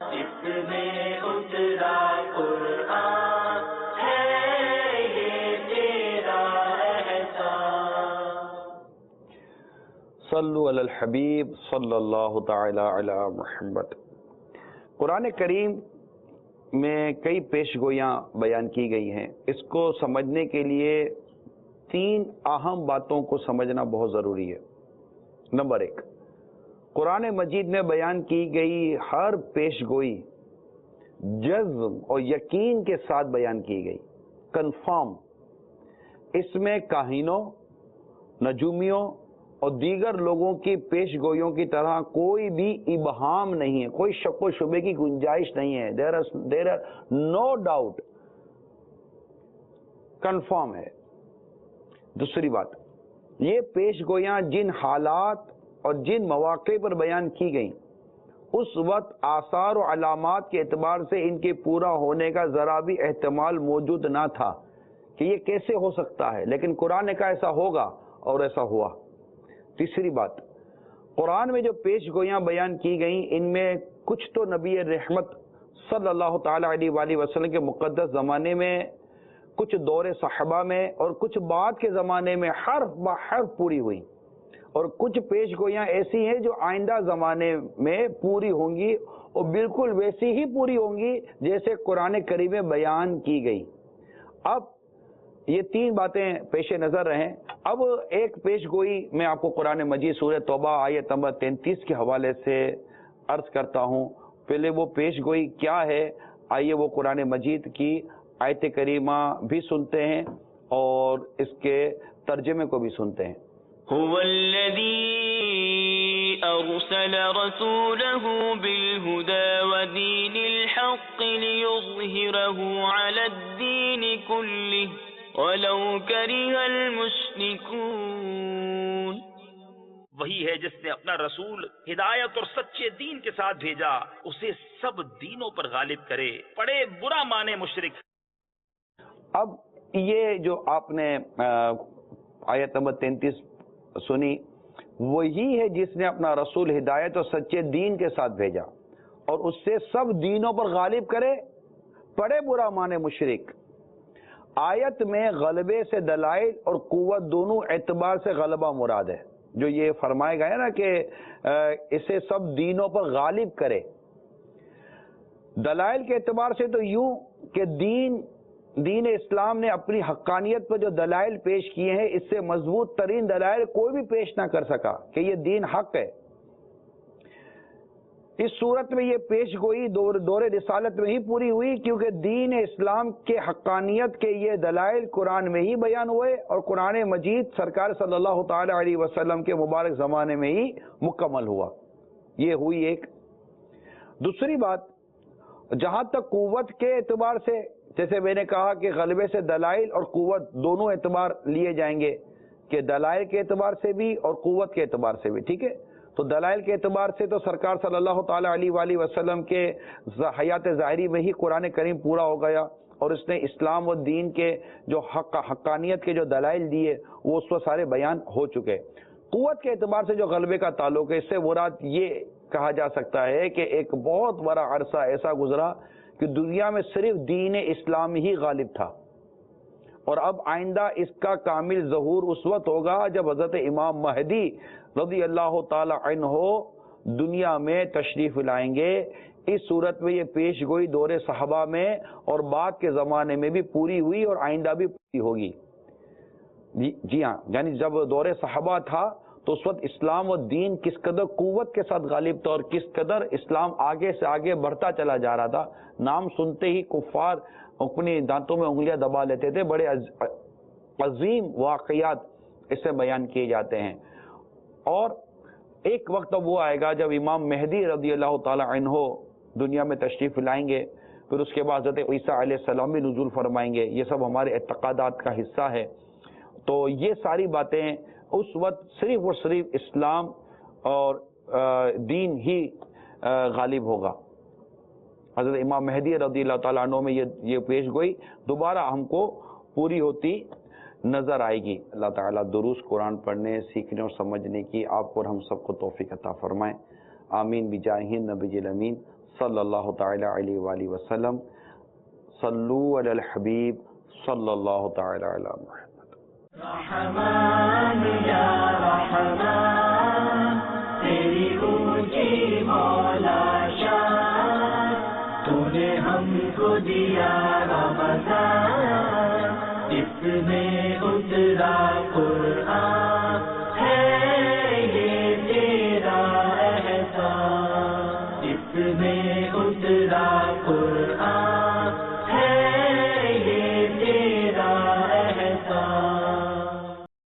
اس میں اترا قرآن ہے یہ تیرا احسان۔ صلو علی الحبیب صلی اللہ تعالی علی محمد۔ قرآن کریم میں کئی پیش گوئیاں بیان کی گئی ہیں۔ اس کو سمجھنے کے لیے 3 اہم باتوں کو سمجھنا بہت ضروری ہے۔ نمبر 1، قرآن مجید میں بیان کی گئی ہر پیش گوئی جزم اور یقین کے ساتھ بیان کی گئی، کنفرم۔ اس میں کاہنوں، نجومیوں اور دیگر لوگوں کی پیش گوئیوں کی طرح کوئی بھی ابہام نہیں ہے، کوئی شک و شبے کی گنجائش نہیں ہے۔ There are no doubt, confirm ہے۔ دوسری بات، یہ پیش گوئیاں جن حالات اور جن مواقع پر بیان کی گئیں اس وقت آثار و علامات کے اعتبار سے ان کے پورا ہونے کا ذرا بھی احتمال موجود نہ تھا کہ یہ کیسے ہو سکتا ہے، لیکن قرآن نے کہا ایسا ہوگا اور ایسا ہوا۔ تیسری بات، قرآن میں جو پیش گوئیاں بیان کی گئیں ان میں کچھ تو نبی رحمت صلی اللہ تعالی علیہ وآلہ وسلم کے مقدس زمانے میں، کچھ دور صحابہ میں اور کچھ بعد کے زمانے میں حرف بحرف پوری ہوئی، اور کچھ پیش گوئیاں ایسی ہیں جو آئندہ زمانے میں پوری ہوں گی اور بالکل ویسی ہی پوری ہوں گی جیسے قرآن کریم میں بیان کی گئی۔ اب یہ 3 باتیں پیش نظر رہیں۔ اب ایک پیش گوئی میں آپ کو قرآن مجید سورہ توبہ آیت نمبر 33 کے حوالے سے عرض کرتا ہوں۔ پہلے وہ پیش گوئی کیا ہے، آئیے وہ قرآن مجید کی آیت کریمہ بھی سنتے ہیں اور اس کے ترجمے کو بھی سنتے ہیں۔ هو الذي أرسل رسوله بالهدى ودين الحق ليظهره على الدين كله ولو كره المشركون. وہی ہے جس نے اپنا رسول ہدایت اور سچے دین کے ساتھ بھیجا، اسے سب دینوں پر غالب کرے، پڑے برا مانے مشرک. اب یہ جو آپ نے آیت نمبر 33 سنی، وہی ہے جس نے اپنا رسول ہدایت اور سچے دین کے ساتھ بھیجا اور اس سے سب دینوں پر غالب کرے، پڑے برا مانے مشرک. آیت میں غلبے سے دلائل اور قوت دونوں اعتبار سے غلبہ مراد ہے. جو یہ فرمایا گیا نا کہ اسے سب دینوں پر غالب کرے، دلائل کے اعتبار سے تو یوں کہ دین اسلام نے اپنی حقانیت پر جو دلائل پیش کیے ہیں، اس سے مضبوط ترین دلائل کوئی بھی پیش نہ کر سکا کہ یہ دین حق ہے. اس صورت میں یہ پیش گوئی دور رسالت میں ہی پوری ہوئی، کیونکہ دین اسلام کے حقانیت کے یہ دلائل قرآن میں ہی بیان ہوئے اور قرآن مجید سرکار صلی اللہ تعالی علیہ وسلم کے مبارک زمانے میں ہی مکمل ہوا. یہ ہوئی ایک. دوسری بات، جہاں تک قوت کے اعتبار سے، جیسے میں نے کہا کہ غلبے سے دلائل اور قوت دونوں اعتبار لیے جائیں گے، کہ دلائل کے اعتبار سے بھی اور قوت کے اعتبار سے بھی. ٹھیک ہے، تو دلائل کے اعتبار سے تو سرکار صلی اللہ تعالی علیہ وآلہ وسلم کے حیات ظاہری میں ہی قرآن کریم پورا ہو گیا اور اس نے اسلام و دین کے جو حقانیت کے جو دلائل دیے وہ اس وقت سارے بیان ہو چکے. قوت کے اعتبار سے جو غلبے کا تعلق ہے، اس سے مراد یہ کہا جا سکتا ہے کہ ایک بہت بڑا عرصہ ایسا گزرا کہ دنیا میں صرف دین اسلام ہی غالب تھا، اور اب آئندہ اس کا کامل ظہور اس وقت ہوگا جب حضرت امام مہدی رضی اللہ تعالی عنہ دنیا میں تشریف لائیں گے. اس صورت میں یہ پیش گوئی دور صحابہ میں اور بعد کے زمانے میں بھی پوری ہوئی اور آئندہ بھی پوری ہوگی. جی ہاں، یعنی جب دور صحابہ تھا تو اس وقت اسلام و دین کس قدر قوت کے ساتھ غالب تھا اور کس قدر اسلام آگے سے آگے بڑھتا چلا جا رہا تھا. نام سنتے ہی کفار اپنی دانتوں میں انگلیاں دبا لیتے تھے. بڑے عظیم واقعات اس سے بیان کیے جاتے ہیں. اور ایک وقت اب وہ آئے گا جب امام مہدی رضی اللہ تعالی عنہ دنیا میں تشریف لائیں گے، پھر اس کے بعد حضرت عیسیٰ علیہ السلام بھی نزول فرمائیں گے. یہ سب ہمارے اعتقادات کا حصہ ہے. تو یہ ساری باتیں اس وقت صرف اور صرف اسلام اور دین ہی غالب ہوگا. حضرت امام مہدی رضی اللہ تعالیٰ عنہ میں یہ پیش گوئی دوبارہ ہم کو پوری ہوتی نظر آئے گی. اللہ تعالیٰ دروس قرآن پڑھنے، سیکھنے اور سمجھنے کی آپ کو اور ہم سب کو توفیق عطا فرمائیں. آمین بجاہ النبی الامین صلی اللہ تعالی علیہ وآلہ وسلم. صلو علی الحبیب صلی اللہ تعالی علی محمد. رحمان یا رحمان تیری اونچی مولا شان، تو نے ہم کو دیا رمضان، اس میں اترا